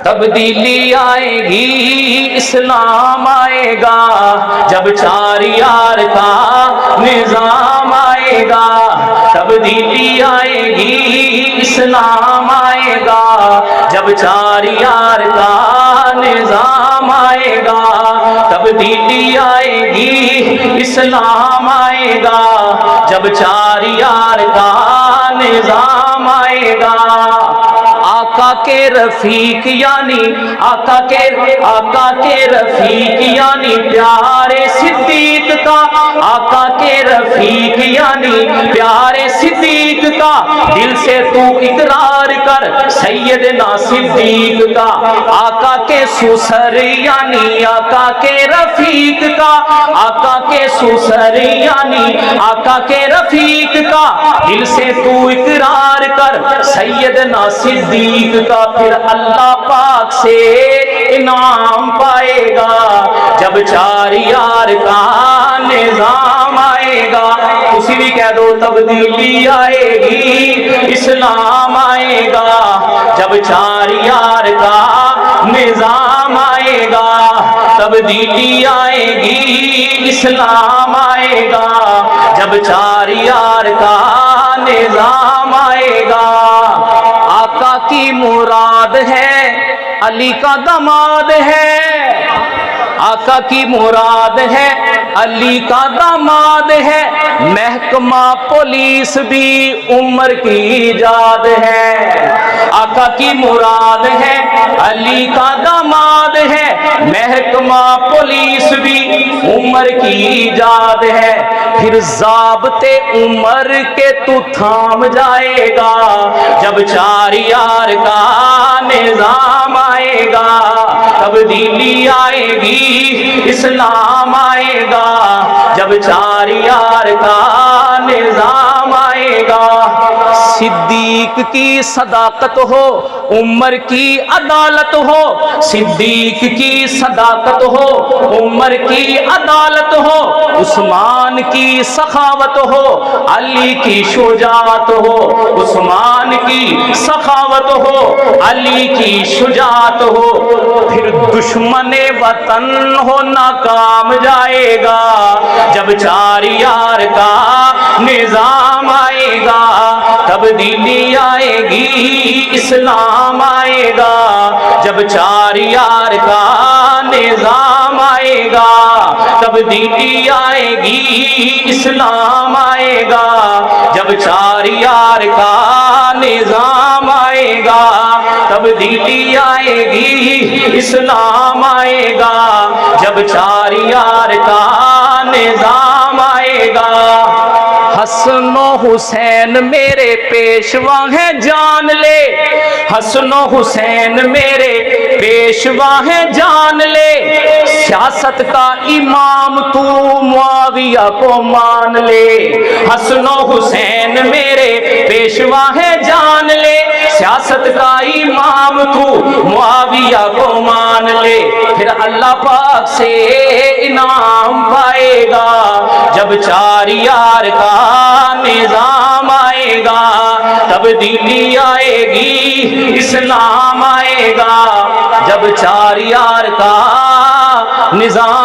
تبدیلی آئے گی، اسلام آئے گا، جب چار یار کا نظام آئے گا۔ تبدیلی آئے گی، اسلام آئے گا، جب چار یار کا نظام آئے گا۔ تبدیلی آئے گی، اسلام آئے گا، جب چار یار کا نظام آئے گا۔ آقا کے رفیق یعنی آقا کے رفیق یعنی پیارے صدیق کا، آقا کے رفیق یعنی پیارے صدیق کا، دل سے تو اقرار کر سیدنا صدیق کا۔ آقا کے سسر یعنی آقا کے رفیق کا، آقا کے سسر یعنی آقا کے رفیق کا، دل سے تو اقرار کر سیدنا صدیق کا۔ پھر اللہ پاک سے انعام پائے گا، جب چار یار کا نظام آئے گا۔ اسی بھی کہہ دو تبدیلی آئے گی، اسلام آئے گا، جب چار یار کا نظام آئے گا۔ تبدیلی آئے گی، اسلام آئے گا، جب چار یار کا نظام آئے گا۔ آقا کی مراد ہے، علی کا داماد ہے، آقا کی مراد ہے، علی کا داماد ہے، محکمہ پولیس بھی عمر کی ایجاد ہے۔ آقا کی مراد ہے، علی کا داماد ہے، محکمہ پولیس بھی عمر کی ایجاد ہے۔ پھر ضابطے عمر کے تو تھام جائے گا، جب چار یار کا نظام آئے گا۔ تبدیلی آئے گی، اسلام آئے گا، جب چار یار کا نظام آئے گا۔ صدیق کی صداقت ہو، عمر کی عدالت ہو، صدیق کی صداقت ہو، عمر کی عدالت ہو، عثمان کی سخاوت ہو، علی کی شجاعت ہو، عثمان کی سخاوت ہو، علی کی شجاعت ہو۔ پھر دشمن وطن ہو ناکام جائے گا، جب چار یار کا نظام آئے گا۔ تبدیلی آئے گی، اسلام آئے گا، جب چار یار کا نظام آئے گا۔ تبدیلی آئے گی، اسلام آئے گا، جب چار یار کا نظام آئے گا۔ تبدیلی آئے گی، اسلام آئے گا، جب چار یار کا نظام آئے گا۔ حسن و حسین میرے پیشوا ہیں جان لے، حسن و حسین میرے پیشوا ہیں جان لے، سیاست کا امام تو معاویہ کو مان لے۔ حسن و حسین میرے پیشوا ہیں جان لے، سیاست کا امام تو معاویہ کو مان لے۔ پھر اللہ پاک سے انعام پائے گا، جب چار یار کا نظام آئے گا۔ تبدیلی آئے گی، اسلام آئے گا، جب چار یار کا نظام